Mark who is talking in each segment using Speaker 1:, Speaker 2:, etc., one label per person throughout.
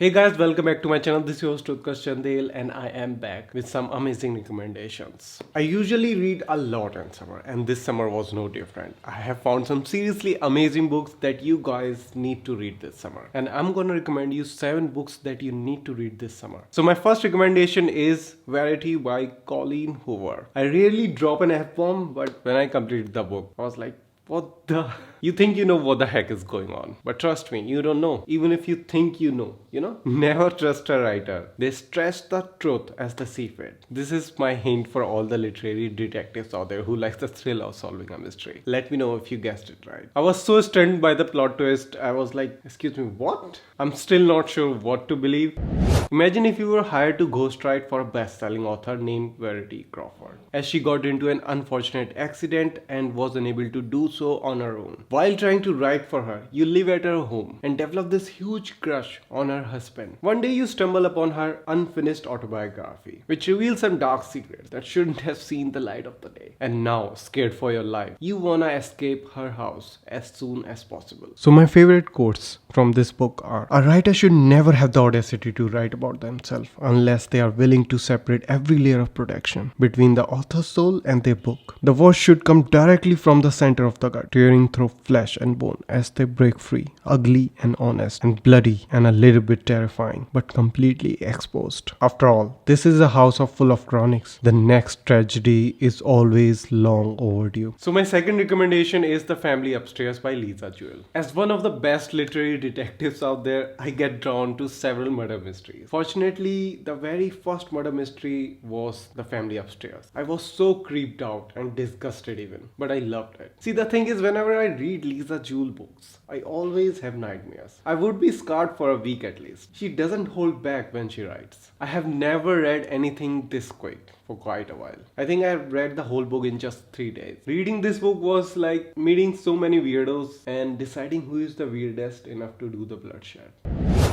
Speaker 1: Hey guys, welcome back to my channel. This is your host Utkarsh Chandel and I am back with some amazing recommendations. I usually read a lot in summer and this summer was no different. I have found some seriously amazing books that you guys need to read this summer. And I'm gonna recommend you 7 books that you need to read this summer. So my first recommendation is Verity by Colleen Hoover. I rarely drop an F-bomb, but when I completed the book, I was like, what the? You think you know what the heck is going on. But trust me, you don't know. Even if you think you know, never trust a writer. They stretch the truth as they see fit. This is my hint for all the literary detectives out there who like the thrill of solving a mystery. Let me know if you guessed it right. I was so stunned by the plot twist. I was like, excuse me, what? I'm still not sure what to believe. Imagine if you were hired to ghostwrite for a best-selling author named Verity Crawford, as she got into an unfortunate accident and was unable to do so on her own. While trying to write for her, you live at her home and develop this huge crush on her husband. One day you stumble upon her unfinished autobiography, which reveals some dark secrets that shouldn't have seen the light of the day. And now, scared for your life, you wanna escape her house as soon as possible. So my favorite quotes from this book are: a writer should never have the audacity to write about themselves unless they are willing to separate every layer of protection between the author's soul and their book. The words should come directly from the center of the gut, tearing through flesh and bone as they break free, ugly and honest and bloody and a little bit terrifying, but completely exposed. After all, this is a house full of chronics. The next tragedy is always long overdue. So my second recommendation is The Family Upstairs by Lisa Jewell. As one of the best literary detectives out there, I get drawn to several murder mysteries. Fortunately, the very first murder mystery was The Family Upstairs. I was so creeped out and disgusted even, but I loved it. See, the thing is, whenever I read Lisa Jewell books, I always have nightmares. I would be scarred for a week at least. She doesn't hold back when she writes. I have never read anything this quick for quite a while. I think I read the whole book in just 3 days. Reading this book was like meeting so many weirdos and deciding who is the weirdest enough to do the bloodshed.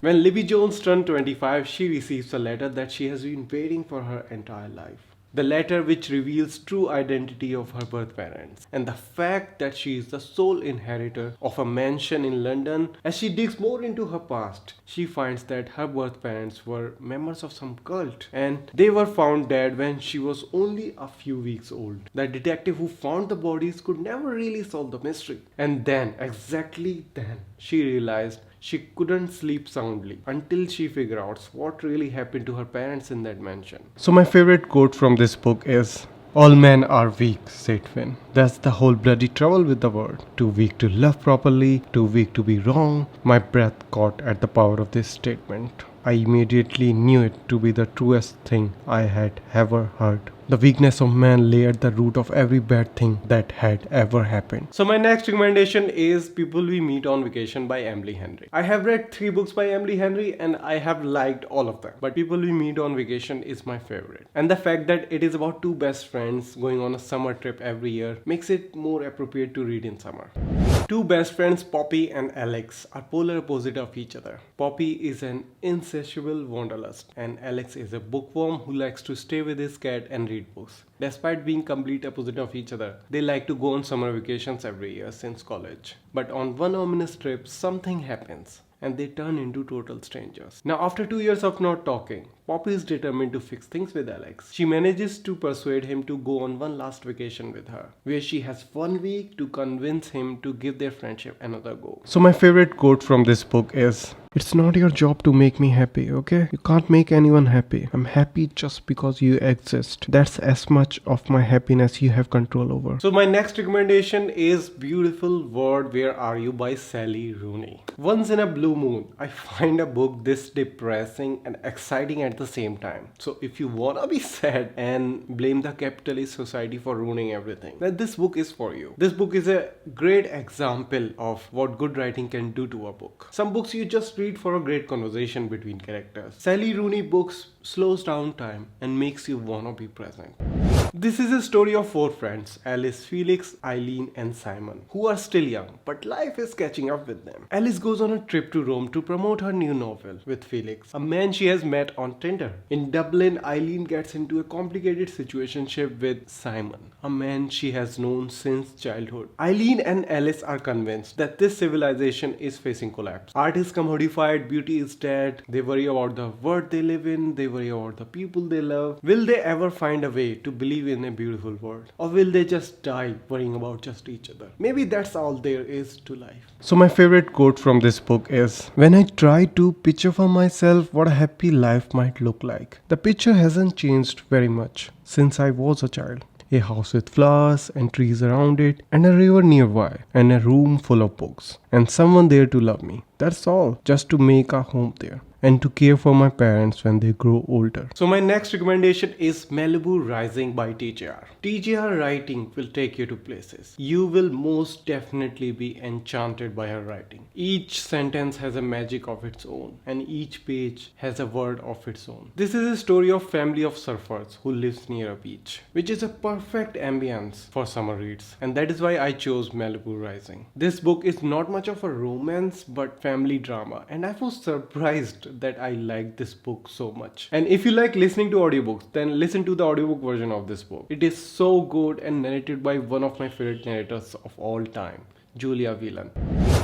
Speaker 1: When Libby Jones turned 25, she receives a letter that she has been waiting for her entire life. The letter which reveals true identity of her birth parents and the fact that she is the sole inheritor of a mansion in London. As she digs more into her past, she finds that her birth parents were members of some cult and they were found dead when she was only a few weeks old. The detective who found the bodies could never really solve the mystery. And then, exactly then, she realized she couldn't sleep soundly until she figured out what really happened to her parents in that mansion. So my favorite quote from this book is, "All men are weak," said Finn. That's the whole bloody trouble with the world. Too weak to love properly, too weak to be wrong. My breath caught at the power of this statement. I immediately knew it to be the truest thing I had ever heard. The weakness of man lay at the root of every bad thing that had ever happened. So my next recommendation is People We Meet on Vacation by Emily Henry. I have read 3 books by Emily Henry and I have liked all of them. But People We Meet on Vacation is my favorite. And the fact that it is about 2 best friends going on a summer trip every year makes it more appropriate to read in summer. 2 best friends, Poppy and Alex, are polar opposite of each other. Poppy is an insatiable wanderlust and Alex is a bookworm who likes to stay with his cat and read books. Despite being complete opposite of each other, they like to go on summer vacations every year since college. But on one ominous trip, something happens and they turn into total strangers. Now, after 2 years of not talking, Poppy is determined to fix things with Alex. She manages to persuade him to go on one last vacation with her, where she has 1 week to convince him to give their friendship another go. So my favorite quote from this book is, "It's not your job to make me happy, okay? You can't make anyone happy. I'm happy just because you exist. That's as much of my happiness you have control over." So my next recommendation is Beautiful World, Where Are You by Sally Rooney. Once in a blue moon, I find a book this depressing and exciting at the same time. So if you wanna be sad and blame the capitalist society for ruining everything, then this book is for you. This book is a great example of what good writing can do to a book. Some books you just read for a great conversation between characters. Sally Rooney books slows down time and makes you wanna be present. This is a story of four friends, Alice, Felix, Eileen and Simon, who are still young, but life is catching up with them. Alice goes on a trip to Rome to promote her new novel with Felix, a man she has met on Tinder. In Dublin, Eileen gets into a complicated situationship with Simon, a man she has known since childhood. Eileen and Alice are convinced that this civilization is facing collapse. Art is commodified, beauty is dead, they worry about the world they live in, they worry about the people they love. Will they ever find a way to believe in a beautiful world? Or will they just die worrying about just each other? Maybe that's all there is to life. So my favorite quote from this book is, "When I try to picture for myself what a happy life might look like, the picture hasn't changed very much since I was a child. A house with flowers and trees around it, and a river nearby, and a room full of books, and someone there to love me. That's all, just to make a home there, and to care for my parents when they grow older." So my next recommendation is Malibu Rising by TJR. TJR writing will take you to places. You will most definitely be enchanted by her writing. Each sentence has a magic of its own, and each page has a word of its own. This is a story of family of surfers who lives near a beach, which is a perfect ambience for summer reads, and that is why I chose Malibu Rising. This book is not much of a romance but family drama, and I was surprised that I liked this book so much. And if you like listening to audiobooks, then listen to the audiobook version of this book. It is so good and narrated by one of my favorite narrators of all time, Julia Whelan.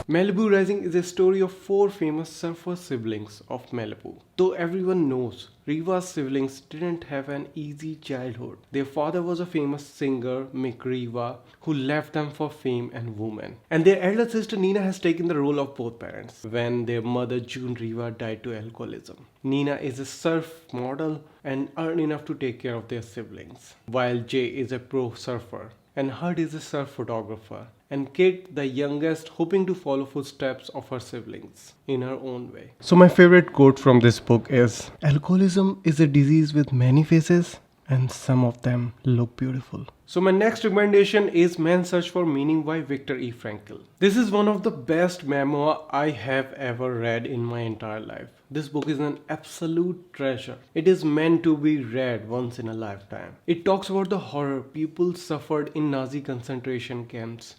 Speaker 1: Malibu Rising is a story of four famous surfer siblings of Malibu. Though everyone knows Riva's siblings didn't have an easy childhood. Their father was a famous singer, Mick Riva, who left them for fame and women. And their elder sister Nina has taken the role of both parents when their mother June Riva died to alcoholism. Nina is a surf model and earned enough to take care of their siblings, while Jay is a pro surfer and Hud is a surf photographer, and Kate, the youngest, hoping to follow footsteps of her siblings in her own way. So my favorite quote from this book is, "Alcoholism is a disease with many faces, and some of them look beautiful." So my next recommendation is Man's Search for Meaning by Viktor E. Frankl. This is one of the best memoir I have ever read in my entire life. This book is an absolute treasure. It is meant to be read once in a lifetime. It talks about the horror people suffered in Nazi concentration camps.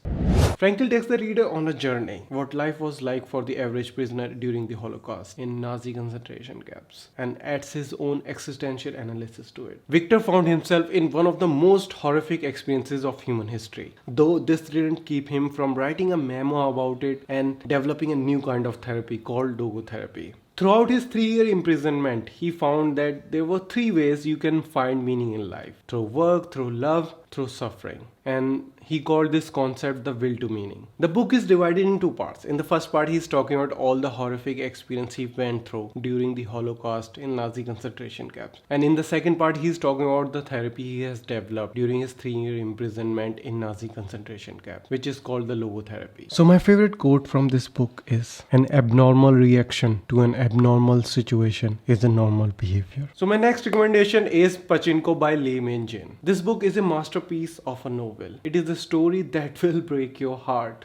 Speaker 1: Frankl takes the reader on a journey, what life was like for the average prisoner during the Holocaust in Nazi concentration camps, and adds his own existential analysis to it. Victor found himself in one of the most horrific experiences of human history, though this didn't keep him from writing a memoir about it and developing a new kind of therapy called logotherapy. Throughout his 3-year imprisonment, he found that there were 3 ways you can find meaning in life: through work, through love, through suffering. And he called this concept the will to meaning. The book is divided in 2 parts. In the first part, he's talking about all the horrific experience he went through during the Holocaust in Nazi concentration camps. And in the second part, he's talking about the therapy he has developed during his 3-year imprisonment in Nazi concentration camp, which is called the logotherapy. So my favorite quote from this book is, "An abnormal reaction to an abnormal situation is a normal behavior." So my next recommendation is Pachinko by Lee Min Jin. This book is a masterpiece of a novel. It is a story that will break your heart.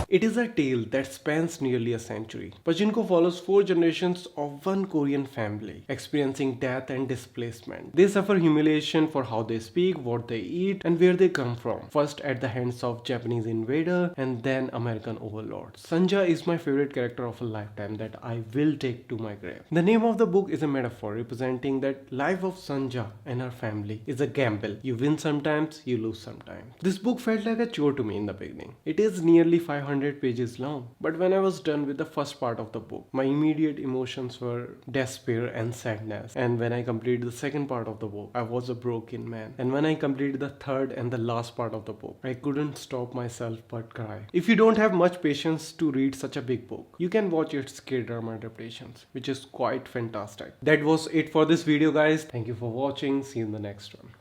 Speaker 1: It is a tale that spans nearly a century. Pachinko follows 4 generations of one Korean family, experiencing death and displacement. They suffer humiliation for how they speak, what they eat, and where they come from. First at the hands of Japanese invader, and then American overlords. Sanja is my favorite character of a lifetime that I will take to my grave. The name of the book is a metaphor representing that life of Sanja and her family is a gamble. You win sometimes, you lose sometimes. This book felt like a chore to me in the beginning. It is nearly 500 pages long, but when I was done with the first part of the book, my immediate emotions were despair and sadness. And when I completed the second part of the book, I was a broken man. And when I completed the third and the last part of the book, I couldn't stop myself but cry. If you don't have much patience to read such a big book, you can watch its K-drama adaptations, which is quite fantastic. That was it for this video, guys. Thank you for watching. See you in the next one.